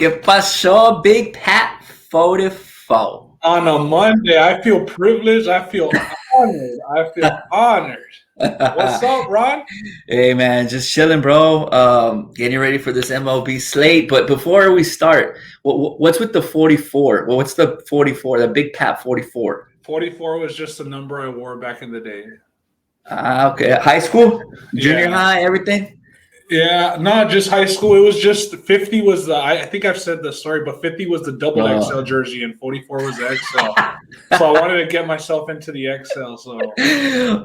¿Qué pasó, Big Pat 44? On a Monday, I feel privileged. I feel honored. What's up, Ron? Hey, man, just chilling, bro. Getting ready for this MLB slate. But before we start, what's with the 44? Well, what's the 44, the Big Pat 44? 44 was just a number I wore back in the day. Okay. High school? Junior Yeah. high, everything? Yeah, not just high school. It was just 50 was the, I think I've said the story, but 50 was the double XL jersey and 44 was the XL. So I wanted to get myself into the XL. So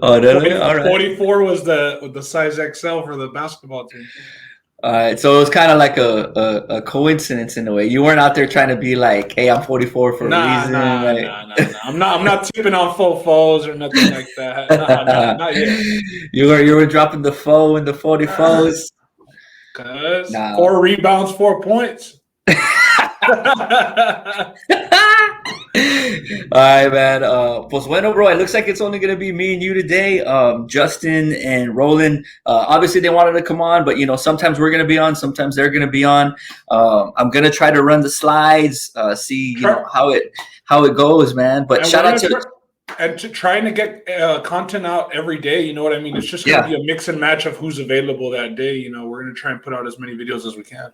Oh, no, all right. 44 was the size XL for the basketball team. All right, so it was kind of like a coincidence in a way. You weren't out there trying to be like, "Hey, I'm 44 for a reason." Nah. I'm not tipping on fofos or nothing like that. Not yet. You were dropping the foe and the 44s. Cause 4 rebounds, 4 points. All right, man. Pues bueno, bro. It looks like it's only gonna be me and you today. Justin and Roland. Obviously, they wanted to come on, but sometimes we're gonna be on, sometimes they're gonna be on. I'm gonna try to run the slides, see how it goes, man. But shout out to trying to get content out every day. You know what I mean? It's just gonna be a mix and match of who's available that day. We're gonna try and put out as many videos as we can.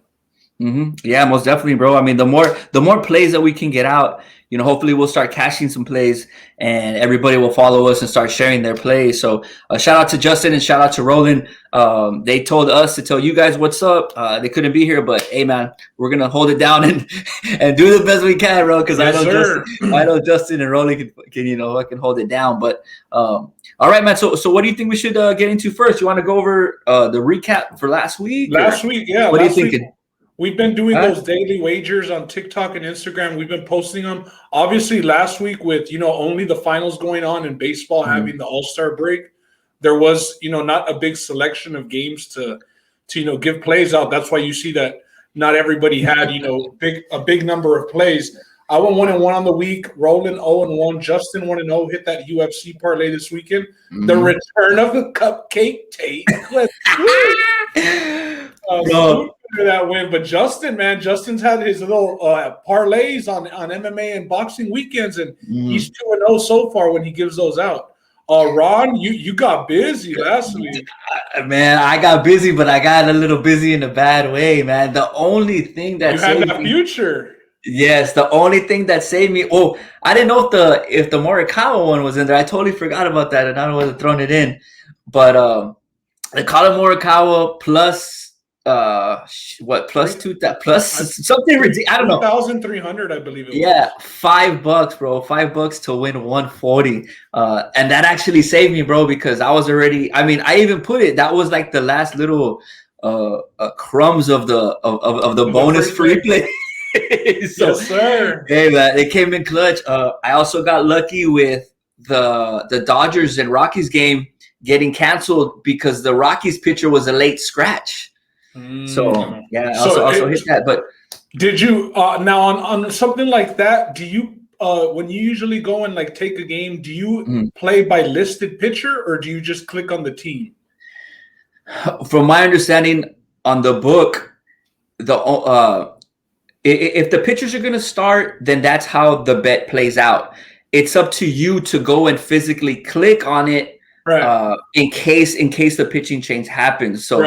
Yeah, most definitely, bro. I mean, the more plays that we can get out, hopefully we'll start cashing some plays and everybody will follow us and start sharing their plays. So shout out to Justin and shout out to Roland. They told us to tell you guys what's up. They couldn't be here, but hey, man, we're going to hold it down and do the best we can, bro, because I know Justin and Roland can hold it down. But all right, man. So what do you think we should get into first? You want to go over the recap for last week? Last week, yeah. What are you thinking? We've been doing those daily wagers on TikTok and Instagram. We've been posting them. Obviously, last week with, only the finals going on and baseball having the All-Star break, there was, not a big selection of games to give plays out. That's why you see that not everybody had, a big number of plays. I went 1-1 on the week. Roland 0-1. Justin 1-0. Hit that UFC parlay this weekend. The return of the cupcake tape. That win, but Justin's had his little parlays on MMA and boxing weekends, and he's 2-0 so far when he gives those out. Ron, you got busy last week. Man, I got busy, but I got a little busy in a bad way, man. The only thing that saved me, future. Yes, the only thing that saved me. Oh, I didn't know if the Morikawa one was in there. I totally forgot about that, and I would have thrown it in. But the Colin Morikawa plus. Plus something ridiculous. I don't know. 2,300, I believe it was. Yeah, $5, bro. $5 to win 140. And that actually saved me, bro, because I was already. I mean, I even put it. That was like the last little crumbs of the bonus free play. So, yes, sir. Hey, man, it came in clutch. I also got lucky with the Dodgers and Rockies game getting canceled because the Rockies pitcher was a late scratch. So yeah, I also hit that. But did you now on something like that? Do you when you usually go and like take a game, do you play by listed pitcher or do you just click on the team? From my understanding, on the book, if the pitchers are going to start, then that's how the bet plays out. It's up to you to go and physically click on it. Right. In case the pitching change happens. So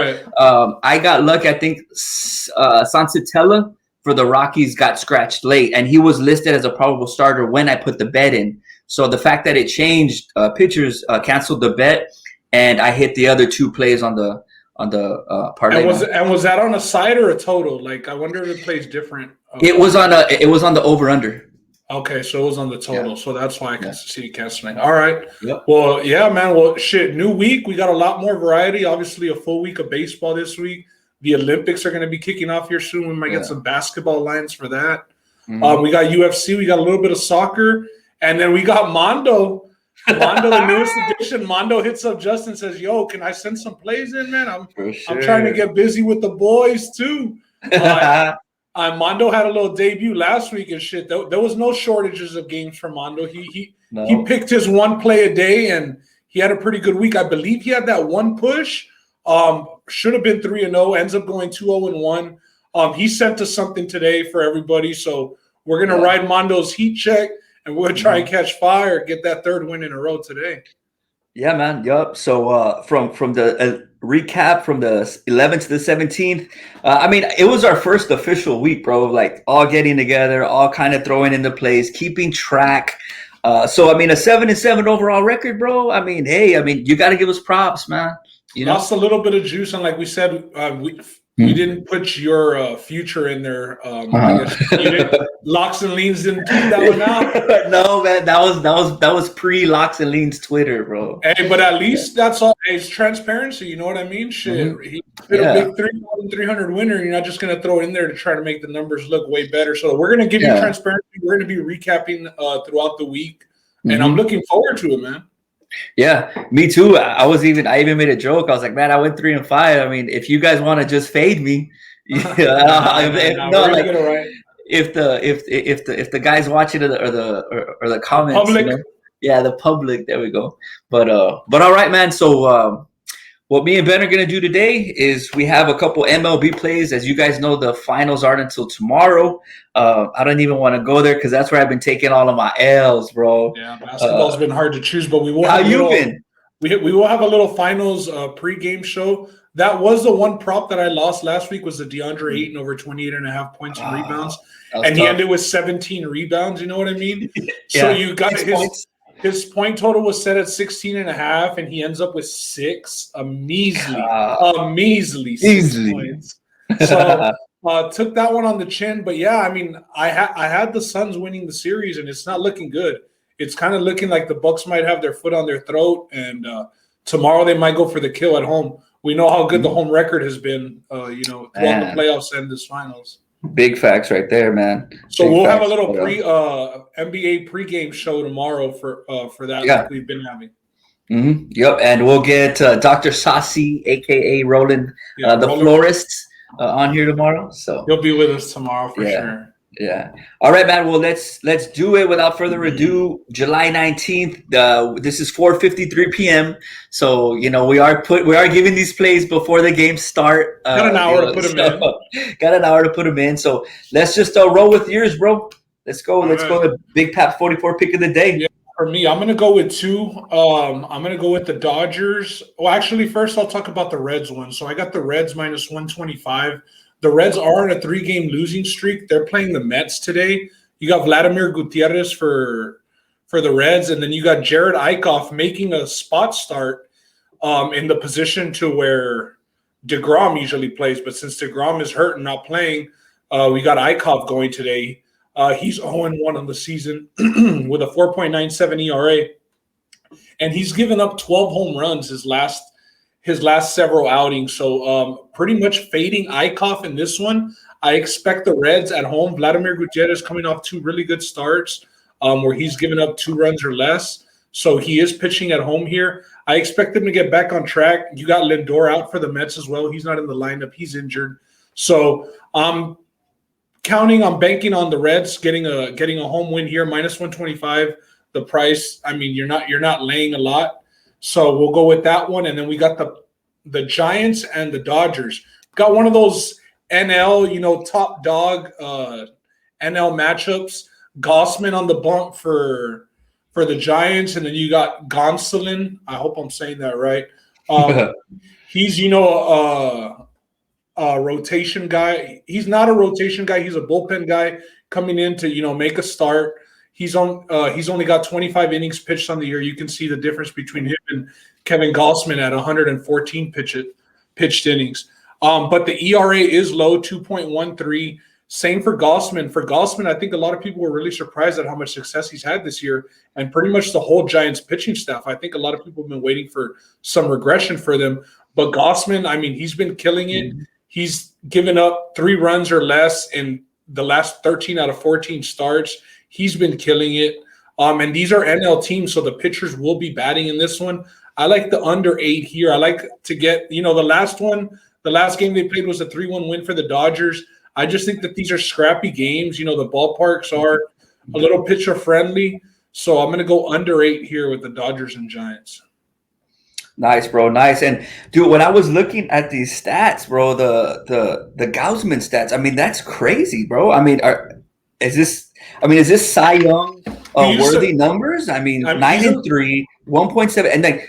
I got lucky. I think Sensatella for the Rockies got scratched late, and he was listed as a probable starter when I put the bet in. So the fact that it changed, pitchers canceled the bet, and I hit the other 2 plays on the parlay. And was that on a side or a total? Like, I wonder if it plays different. It was on the over under. Okay, so it was on the total, so that's why I can see canceling. All right. Yep. Well, yeah, man. Well, shit, new week. We got a lot more variety. Obviously, a full week of baseball this week. The Olympics are going to be kicking off here soon. We might get some basketball lines for that. We got UFC. We got a little bit of soccer. And then we got Mondo. The newest edition. Mondo hits up Justin and says, yo, can I send some plays in, man? I'm trying to get busy with the boys, too. Mondo had a little debut last week and shit. There was no shortages of games for Mondo. He picked his 1 play a day and he had a pretty good week. I believe he had that 1 push. Should have been 3-0. Ends up going 2-0-1. He sent us something today for everybody. So we're going to ride Mondo's heat check, and we're going to try and catch fire, get that third win in a row today. Yeah, man. Yup. So from the recap from the 11th to the 17th, I mean, it was our first official week, bro. Like all getting together, all kind of throwing into plays, keeping track. So I mean, a 7-7 overall record, bro. I mean, hey, I mean, you got to give us props, man. You know? Lost a little bit of juice, and like we said, we didn't put your future in there. I guess you didn't, Locks and Leans didn't tweet that one out. No, man, that was pre Locks and Leans Twitter, bro. Hey, but at least that's all. It's transparency. You know what I mean? Shit, he hit a big 3,300 winner. You're not just gonna throw it in there to try to make the numbers look way better. So we're gonna give you transparency. We're gonna be recapping throughout the week, and I'm looking forward to it, man. Yeah, me too. I even made a joke. I was like, man, I went 3-5. I mean, if you guys want to just fade me, if the guys watching or the comments, public. The public. There we go. But all right, man. So what me and Ben are gonna do today is we have a couple MLB plays. As you guys know, the finals aren't until tomorrow. I don't even want to go there because that's where I've been taking all of my L's, bro. Yeah, basketball's been hard to choose, but we will. How you been? We will have a little finals pregame show. That was the one prop that I lost last week, was the DeAndre Ayton over 28.5 points and rebounds. And he ended with 17 rebounds. You know what I mean? So you got his point total was set at 16.5, and he ends up with 6. A measly 6 points. So took that one on the chin. But yeah, I mean, I had the Suns winning the series, and it's not looking good. It's kind of looking like the Bucks might have their foot on their throat, and tomorrow they might go for the kill at home. We know how good the home record has been, throughout the playoffs and this finals. Big facts right there, man. So we'll have a little NBA pregame show tomorrow for that like we've been having. Yep, and we'll get Dr. Saucy, aka Roland, the florist, on here tomorrow. So he'll be with us tomorrow for sure. Yeah. All right, man. Well, let's do it without further ado. July 19th. This is 4:53 p.m. So we are giving these plays before the games start. Got an hour to put them in. Got an hour to put them in. So let's just roll with yours, bro. Let's go. Let's go with Big Pap 44 pick of the day. Yeah, for me, I'm gonna go with 2. I'm gonna go with the Dodgers. Well, actually, first I'll talk about the Reds one. So I got the Reds minus 125. The Reds are on a 3-game losing streak. They're playing the Mets today. You got Vladimir Gutierrez for the Reds, and then you got Jared Eichhoff making a spot start in the position to where DeGrom usually plays. But since DeGrom is hurt and not playing, we got Eichhoff going today. He's 0-1 on the season with a 4.97 ERA, and he's given up 12 home runs his last several outings. So pretty much fading Eichhoff in this one. I expect the Reds at home. Vladimir Gutierrez coming off 2 really good starts where he's given up 2 runs or less. So he is pitching at home here. I expect him to get back on track. You got Lindor out for the Mets as well. He's not in the lineup. He's injured. So I'm banking on the Reds getting a home win here, minus 125. The price, I mean, you're not laying a lot. So we'll go with that one. And then we got the Giants and the Dodgers. Got one of those NL, top dog NL matchups. Gossman on the bump for the Giants. And then you got Gonsolin. I hope I'm saying that right. He's, a rotation guy. He's not a rotation guy. He's a bullpen guy coming in to, make a start. He's only got 25 innings pitched on the year. You can see the difference between him and Kevin Gossman at 114 pitched innings. But the ERA is low, 2.13. Same for Gossman. For Gossman, I think a lot of people were really surprised at how much success he's had this year, and pretty much the whole Giants pitching staff. I think a lot of people have been waiting for some regression for them. But Gossman, I mean, he's been killing it. He's given up 3 runs or less in the last 13 out of 14 starts. He's been killing it. And these are NL teams, so the pitchers will be batting in this one. I like the under 8 here. I like to get, the last game they played was a 3-1 win for the Dodgers. I just think that these are scrappy games. The ballparks are a little pitcher friendly. So I'm going to go under 8 here with the Dodgers and Giants. Nice, bro. Nice. And dude, when I was looking at these stats, bro, the Gaussman stats, I mean, that's crazy, bro. I mean, is this Cy Young He used worthy to. numbers? I mean, nine He's and a. three, 1.7, and then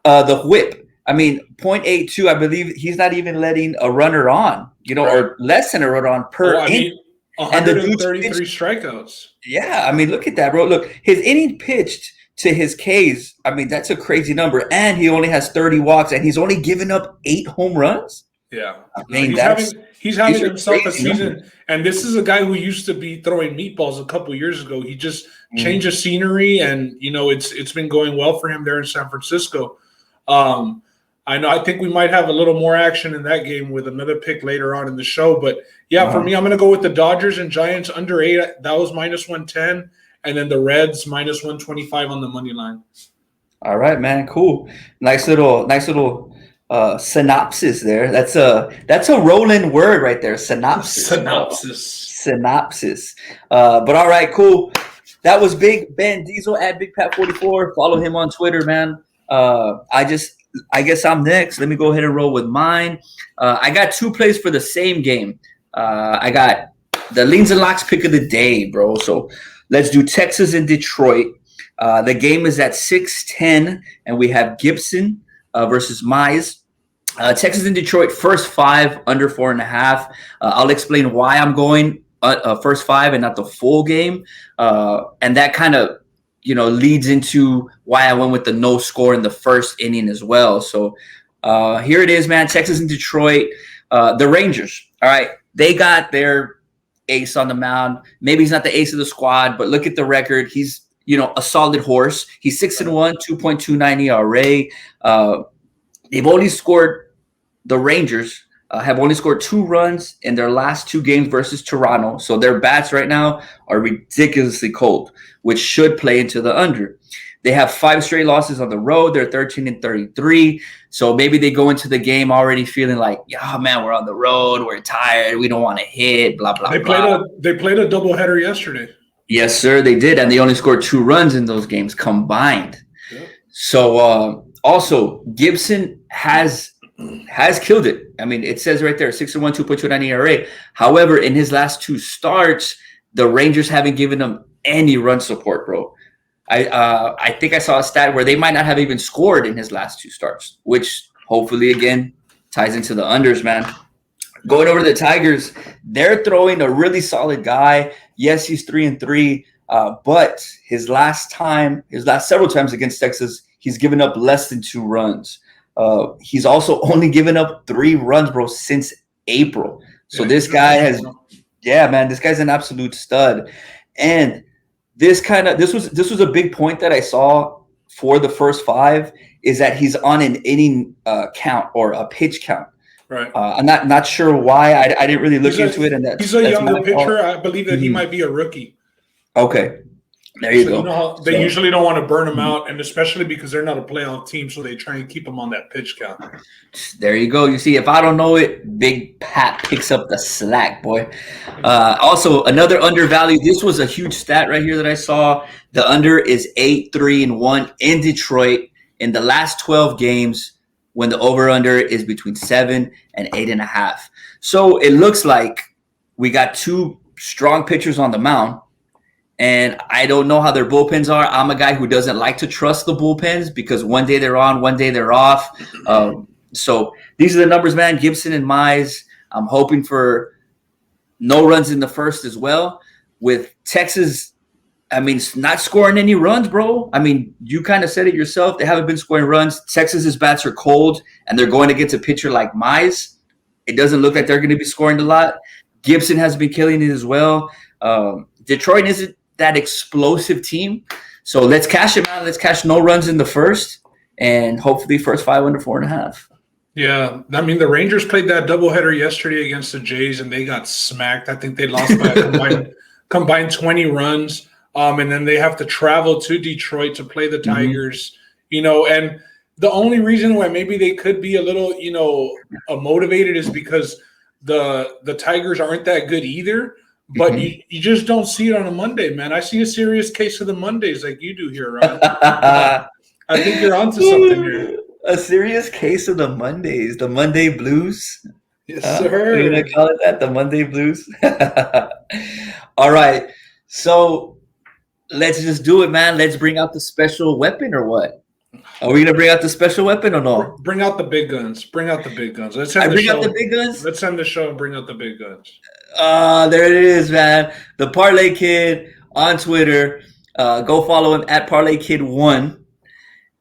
the whip. I mean, 0.82. I believe he's not even letting a runner on, Right. or less than a runner on Oh, per I inning. mean, And the dude's pitched. 133 strikeouts. Yeah, I mean, look at that, bro. Look, his inning pitched to his Ks. I mean, that's a crazy number. And he only has 30 walks, and he's only given up 8 home runs. Yeah. I No, mean, he's these having are himself a crazy numbers. season. And this is a guy who used to be throwing meatballs a couple years ago. He just Mm. changed the scenery, and it's been going well for him there in San Francisco. Um, I think we might have a little more action in that game with another pick later on in the show. But yeah, for me, I'm going to go with the Dodgers and Giants under 8. That was -110, and then the Reds -125 on the money line. All right, man. Cool. Nice little synopsis there. That's a rolling word right there. Synopsis. Synopsis. But all right, cool. That was Big Ben Diesel at Big Pat 44. Follow him on Twitter, man. I guess I'm next. Let me go ahead and roll with mine. I got 2 plays for the same game. I got the leans and locks pick of the day, bro. So let's do Texas and Detroit. The game is at 6:10, and we have Gibson versus Mize. Texas and Detroit, first 5 under 4.5. I'll explain why I'm going first 5 and not the full game. And that kind of, leads into why I went with the no score in the first inning as well. So here it is, man. Texas and Detroit. The Rangers, all right, they got their ace on the mound. Maybe he's not the ace of the squad, but look at the record. He's, a solid horse. He's 6-1, 2.29 ERA. The Rangers have only scored 2 runs in their last 2 games versus Toronto. So their bats right now are ridiculously cold, which should play into the under. They have 5 straight losses on the road. They're 13-33. So maybe they go into the game already feeling like, yeah, man, we're on the road. We're tired. We don't want to hit, blah, blah, blah. They played a doubleheader yesterday. Yes, sir, they did. And they only scored 2 runs in those games combined. Yep. So also, Gibson has killed it. I mean, it says right there, 6-1, 2.29 ERA. However, in his last 2 starts, the Rangers haven't given him any run support, bro. I think I saw a stat where they might not have even scored in his last 2 starts, which hopefully, again, ties into the unders, man. Going over to the Tigers, they're throwing a really solid guy. Yes, he's 3-3, but his last several times against Texas, he's given up less than 2 runs. He's also only given up 3 runs, bro, since April. So this guy's an absolute stud. And this was a big point that I saw for the first 5 is that he's on an inning count or a pitch count. Right. I'm not sure why. I didn't really look into it. And he's a younger pitcher. I believe that he might be a rookie. Okay. There you go. You know how they usually don't want to burn him out, and especially because they're not a playoff team, so they try and keep him on that pitch count. There you go. You see, if I don't know it, Big Pat picks up the slack, boy. Also, another undervalued. This was a huge stat right here that I saw. The under is 8-3-1 in Detroit in the last 12 games, when the over-under is between 7 and 8.5. So it looks like we got 2 strong pitchers on the mound, and I don't know how their bullpens are. I'm a guy who doesn't like to trust the bullpens because one day they're on, one day they're off. So these are the numbers, man. Gibson and Mize. I'm hoping for no runs in the first as well. With Texas, I mean, not scoring any runs, bro. I mean, you kind of said it yourself. They haven't been scoring runs. Texas's bats are cold, and they're going against a pitcher like Mize. It doesn't look like they're going to be scoring a lot. Gibson has been killing it as well. Detroit isn't that explosive team. So let's cash him out. Let's cash no runs in the first, and hopefully first 5 under 4.5. Yeah, I mean, the Rangers played that doubleheader yesterday against the Jays, and they got smacked. I think they lost by a combined 20 runs. And then they have to travel to Detroit to play the Tigers, and the only reason why maybe they could be a little, motivated is because the Tigers aren't that good either. But you just don't see it on a Monday, man. I see a serious case of the Mondays like you do here, Ron. I think you're onto something here. A serious case of the Mondays, the Monday blues. Yes, You're gonna sir. call it that, the Monday blues? All right. So let's just do it, man. Let's bring out the special weapon or what? Are we gonna bring out the special weapon or no? Bring out the big guns. Bring out the big guns. Let's I end the bring out the show. big guns. Let's end the show and bring out the big guns. There it is, man. The Parlay Kid on Twitter. Go follow him at Parlay Kid 1.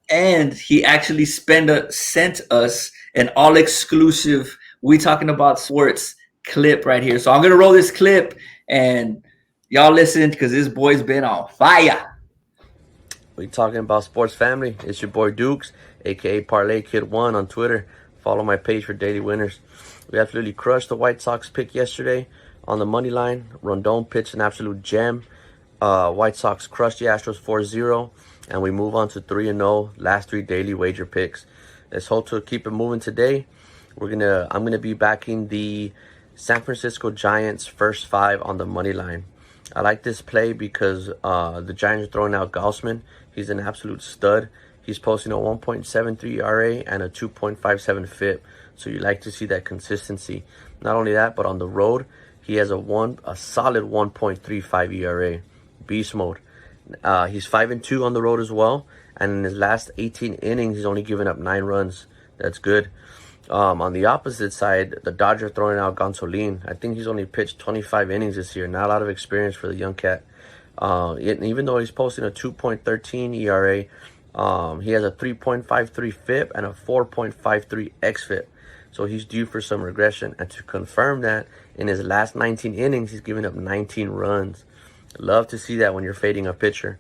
And he actually sent us an all exclusive We Talking About Sports clip right here. So I'm gonna roll this clip and y'all listen because this boy's been on fire. We Talking About Sports family. It's your boy Dukes, aka Parlay Kid 1 on Twitter. Follow my page for daily winners. We absolutely crushed the White Sox pick yesterday on the money line. Rondon pitched an absolute gem. White Sox crushed the Astros 4-0, and we move on to 3-0 last 3 daily wager picks. Let's hope to keep it moving today. I'm gonna be backing the San Francisco Giants first 5 on the money line. I like this play because the Giants are throwing out Gaussman. He's an absolute stud. He's posting a 1.73 ERA and a 2.57 FIP. So you like to see that consistency. Not only that, but on the road, he has a solid 1.35 ERA. Beast mode. He's 5-2 on the road as well. And in his last 18 innings, he's only given up 9 runs. That's good. On the opposite side, the Dodgers throwing out Gonsolin. I think he's only pitched 25 innings this year. Not a lot of experience for the young cat. Even though he's posting a 2.13 ERA, he has a 3.53 FIP and a 4.53 xFIP. So he's due for some regression. And to confirm that, in his last 19 innings, he's given up 19 runs. Love to see that when you're fading a pitcher.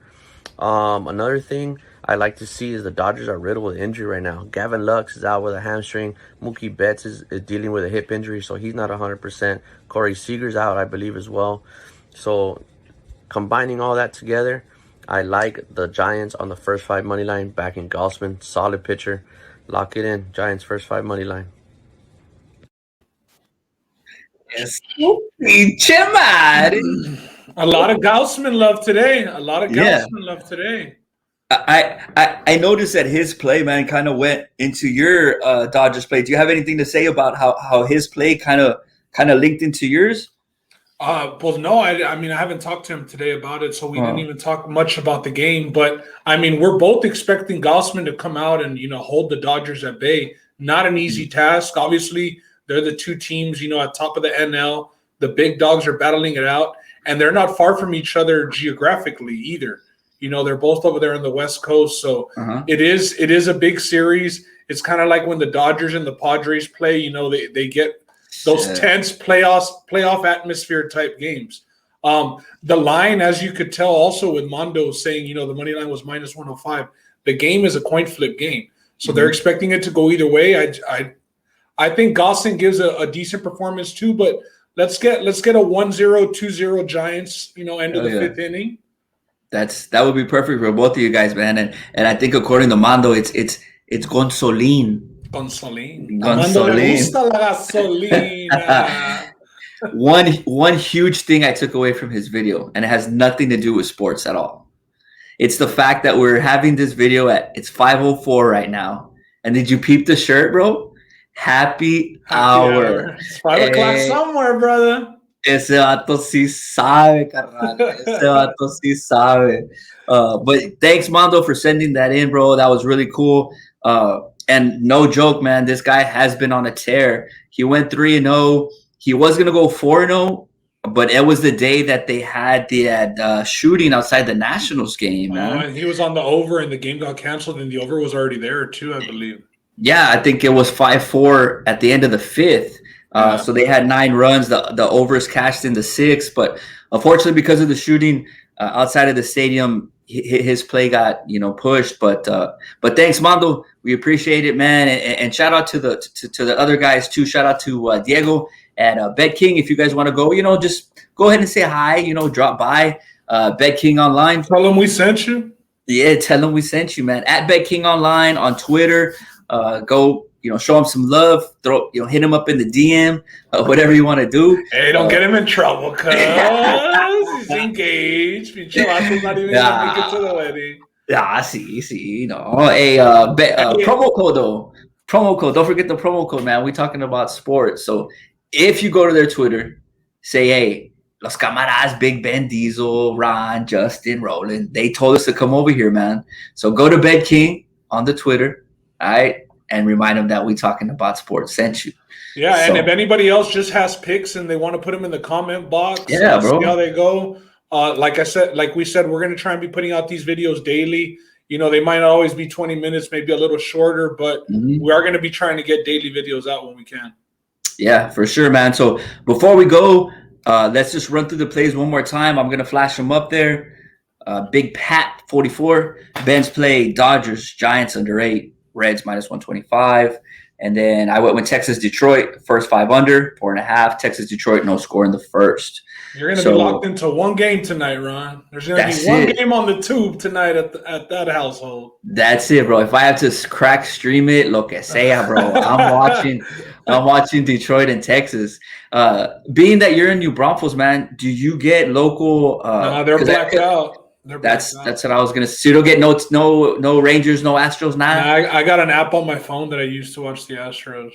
Another thing I like to see is the Dodgers are riddled with injury right now. Gavin Lux is out with a hamstring. Mookie Betts is dealing with a hip injury, so he's not 100%. Corey Seager's out, I believe, as well. So combining all that together, I like the Giants on the first 5 money line, backing Gaussman. Solid pitcher. Lock it in. Giants first 5 money line. Yes. Pinche madre. A lot of Gaussman love today. I noticed that his play, man, kind of went into your Dodgers play. Do you have anything to say about how his play kind of linked into yours? Well, no, I mean, I haven't talked to him today about it, so we didn't even talk much about the game. But I mean, we're both expecting Gaussman to come out and hold the Dodgers at bay. Not an easy task. Obviously, they're the 2 teams, at top of the NL. The big dogs are battling it out, and they're not far from each other geographically either. They're both over there on the West Coast, so it is a big series. It's kind of like when the Dodgers and the Padres play. They get those tense playoff atmosphere type games. The line, as you could tell, also with Mondo saying the money line was minus 105. The game is a coin flip game, so they're expecting it to go either way. I think Gaussman gives a decent performance too, but let's get a 1-0, 2-0 Giants. End of the 5th inning. That would be perfect for both of you guys, man. And I think according to Mondo, it's Gonsolin. Gonsolin. Mondo le gusta la gasolina. One huge thing I took away from his video, and it has nothing to do with sports at all. It's the fact that we're having this video it's 5:04 right now. And did you peep the shirt, bro? Happy hour. It's 5 o'clock somewhere, brother. Ese vato sí sabe, carnal. Ese vato sí sabe. But thanks, Mondo, for sending that in, bro. That was really cool. And no joke, man, this guy has been on a tear. He went 3-0. He was going to go 4-0, but it was the day that they had the shooting outside the Nationals game, man. And he was on the over, and the game got canceled, and the over was already there, too, I believe. Yeah, I think it was 5-4 at the end of the 5th. So they had 9 runs. The overs cashed in the 6th, but unfortunately, because of the shooting outside of the stadium, his play got pushed. But thanks, Mondo. We appreciate it, man. And shout out to the other guys too. Shout out to Diego at Bet King. If you guys want to go, just go ahead and say hi. Drop by Bet King Online. Tell them we sent you. Yeah, tell them we sent you, man. At Bet King Online on Twitter. Go. Show him some love. Hit him up in the DM. Whatever you want to do. Hey, don't get him in trouble, cuz he's engaged. Not even gonna make it to the wedding. Ah, see, no. Hey, promo code though. Promo code. Don't forget the promo code, man. We're talking about sports. So if you go to their Twitter, say, hey, Los Camaradas, Big Ben, Diesel, Ron, Justin, Roland, they told us to come over here, man. So go to Bed King on the Twitter, all right, and remind them that we talking about sports sent you. Yeah, and if anybody else just has picks and they want to put them in the comment box, yeah, bro, see how they go. Like we said, we're going to try and be putting out these videos daily. You know, they might not always be 20 minutes, maybe a little shorter, but we are going to be trying to get daily videos out when we can. Yeah, for sure, man. So before we go, let's just run through the plays one more time. I'm going to flash them up there. Big Pat, 44. Ben's play, Dodgers, Giants under 8. Reds, -125. And then I went with Texas, Detroit, first 5 under, 4.5. Texas, Detroit, no score in the first. You're going to be locked into one game tonight, Ron. There's going to be one game on the tube tonight at that household. That's it, bro. If I have to crack stream it, lo que sea, bro. I'm watching Detroit and Texas. Being that you're in New Braunfels, man, do you get local? No, they're blacked out. That's what I was gonna say. So you don't get no Rangers, no Astros now. I got an app on my phone that I use to watch the Astros.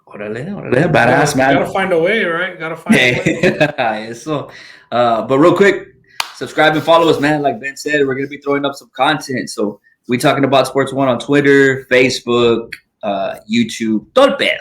Orale, badass, man. Gotta find a way, right? Gotta find a way. So, but real quick, subscribe and follow us, man. Like Ben said, we're gonna be throwing up some content. So we talking about Sports One on Twitter, Facebook, YouTube, todo pedo.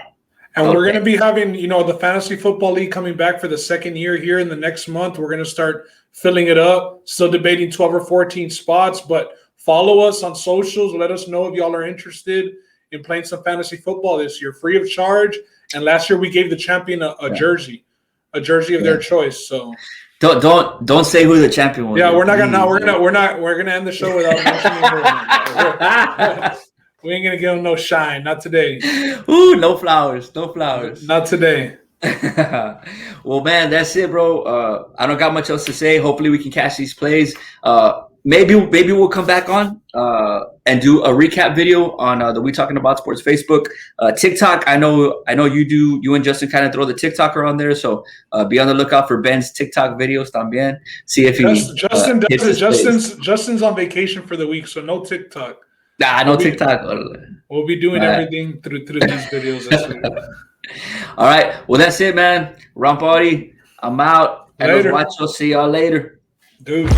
And we're going to be having, the Fantasy Football League coming back for the second year here in the next month. We're going to start filling it up, still debating 12 or 14 spots. But follow us on socials. Let us know if y'all are interested in playing some fantasy football this year, free of charge. And last year we gave the champion a jersey of their choice. So don't say who the champion was. Yeah, we're gonna end the show without mentioning her. We ain't gonna give him no shine, not today. Ooh, no flowers. Not today. Well, man, that's it, bro. I don't got much else to say. Hopefully, we can catch these plays. Maybe we'll come back on and do a recap video on the We Talking About Sports Facebook, TikTok. I know you do. You and Justin kind of throw the TikToker on there, so be on the lookout for Ben's TikTok videos también. See if Justin's on vacation for the week, so no TikTok. Nah, no TikTok. We'll be doing everything through these videos this week. All right. Well, that's it, man. Ron Party, I'm out. Later. Watch. I'll see y'all later. Dude.